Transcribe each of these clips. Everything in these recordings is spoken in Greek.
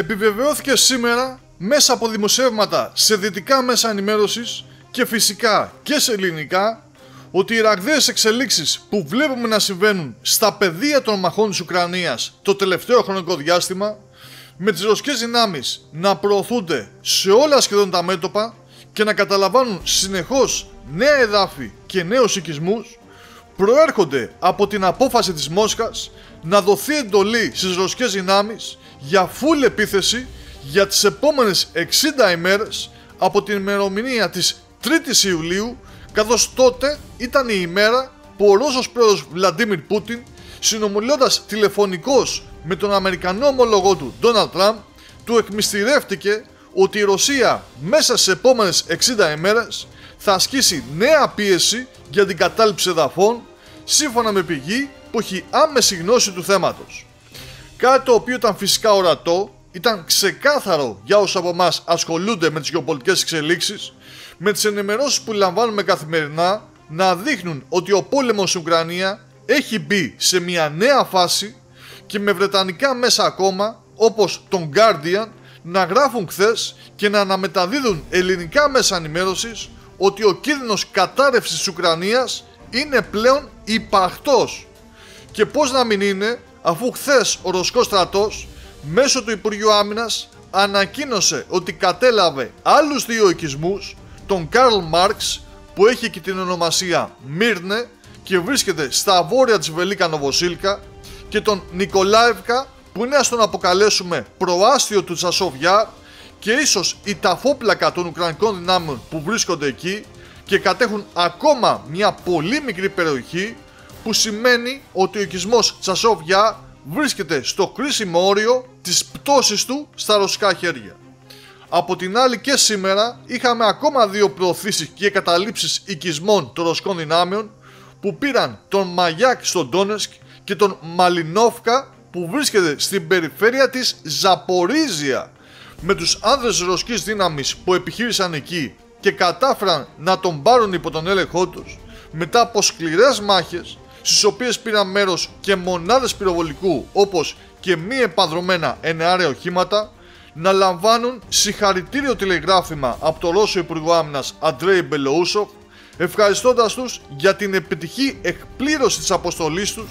Επιβεβαιώθηκε σήμερα μέσα από δημοσιεύματα σε δυτικά μέσα ενημέρωσης και φυσικά και σε ελληνικά ότι οι ραγδαίες εξελίξεις που βλέπουμε να συμβαίνουν στα πεδία των μαχών της Ουκρανίας το τελευταίο χρονικό διάστημα, με τις ρωσικές δυνάμεις να προωθούνται σε όλα σχεδόν τα μέτωπα και να καταλαμβάνουν συνεχώς νέα εδάφη και νέους οικισμούς, προέρχονται από την απόφαση της Μόσχας να δοθεί εντολή στις ρωσικές δυνάμεις για φουλ επίθεση για τις επόμενες 60 ημέρες από την ημερομηνία της 3ης Ιουλίου, καθώς τότε ήταν η ημέρα που ο Ρώσος πρόεδρος Βλαντίμιρ Πούτιν, συνομιλώντας τηλεφωνικώς με τον Αμερικανό ομολογό του Ντόναλντ Τραμπ, του εκμυστηρεύτηκε ότι η Ρωσία μέσα στις επόμενες 60 ημέρες θα ασκήσει νέα πίεση για την κατάληψη εδαφών, σύμφωνα με πηγή που έχει άμεση γνώση του θέματος. Κάτι το οποίο ήταν φυσικά ορατό, ήταν ξεκάθαρο για όσους από εμάς ασχολούνται με τις γεωπολιτικές εξελίξεις, με τις ενημερώσεις που λαμβάνουμε καθημερινά να δείχνουν ότι ο πόλεμος στην Ουκρανία έχει μπει σε μια νέα φάση και με βρετανικά μέσα ακόμα όπως τον Guardian να γράφουν χθες και να αναμεταδίδουν ελληνικά μέσα ενημέρωσης ότι ο κίνδυνος κατάρρευσης της Ουκρανίας είναι πλέον υπαρκτός. Και πώς να μην είναι, αφού χθες ο Ρωσικός στρατός μέσω του Υπουργείου Άμυνας ανακοίνωσε ότι κατέλαβε άλλους δύο οικισμούς, τον Καρλ Μάρξ που έχει και την ονομασία Μύρνε και βρίσκεται στα βόρεια της Βελίκα Νοβοσίλκα, και τον Νικολάευκα που είναι, ας τον αποκαλέσουμε, προάστιο του Τσασόβ-Γιάρ και ίσως η ταφόπλακα των Ουκρανικών δυνάμεων που βρίσκονται εκεί και κατέχουν ακόμα μια πολύ μικρή περιοχή, που σημαίνει ότι ο οικισμός Τσασόβ-Γιάρ βρίσκεται στο κρίσιμο όριο της πτώσης του στα ρωσικά χέρια. Από την άλλη και σήμερα είχαμε ακόμα δύο προωθήσεις και καταλήψεις οικισμών των ρωσικών δυνάμεων που πήραν τον Μαγιάκ στο Ντόνεσκ και τον Μαλινόφκα που βρίσκεται στην περιφέρεια της Ζαπορίζια, με τους άνδρες της ρωσικής δύναμης που επιχείρησαν εκεί και κατάφεραν να τον πάρουν υπό τον έλεγχό τους μετά από σκληρές μάχες, στις οποίες πήραν μέρος και μονάδες πυροβολικού όπως και μη επανδρομένα εναέρια οχήματα, να λαμβάνουν συγχαρητήριο τηλεγράφημα από τον Ρώσο Υπουργό Άμυνας Αντρέι Μπελοούσοφ, ευχαριστώντας τους για την επιτυχή εκπλήρωση της αποστολής τους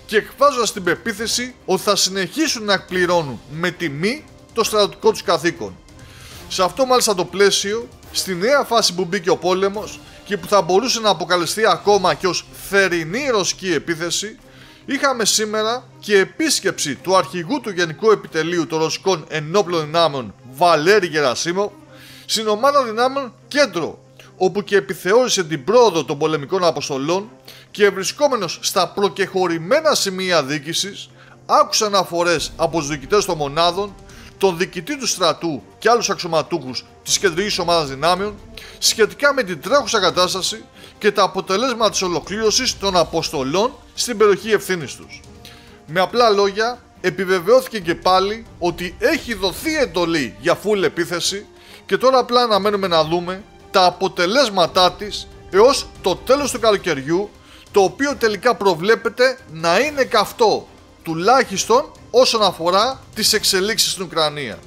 και εκφράζοντας την πεποίθηση ότι θα συνεχίσουν να εκπληρώνουν με τιμή το στρατιωτικό τους καθήκον. Σε αυτό μάλιστα το πλαίσιο, στη νέα φάση που μπήκε ο πόλεμος και που θα μπορούσε να αποκαλεστεί ακόμα και ως θερινή ρωσική επίθεση, είχαμε σήμερα και επίσκεψη του αρχηγού του Γενικού Επιτελείου των Ρωσικών Ενόπλων Δυνάμεων Βαλέρη Γερασίμοφ στην ομάδα δυνάμεων Κέντρο, όπου και επιθεώρησε την πρόοδο των πολεμικών αποστολών και βρισκόμενος στα προκεχωρημένα σημεία διοίκησης, άκουσε αναφορές από τους διοικητές των μονάδων, τον διοικητή του στρατού και άλλους αξιωματούχους της κεντρικής ομάδας δυνάμεων σχετικά με την τρέχουσα κατάσταση και τα αποτελέσματα της ολοκλήρωσης των αποστολών στην περιοχή ευθύνης τους. Με απλά λόγια, επιβεβαιώθηκε και πάλι ότι έχει δοθεί εντολή για φουλ επίθεση και τώρα απλά αναμένουμε να δούμε τα αποτελέσματά της έως το τέλος του καλοκαιριού, το οποίο τελικά προβλέπεται να είναι καυτό, τουλάχιστον όσον αφορά τις εξελίξεις στην Ουκρανία.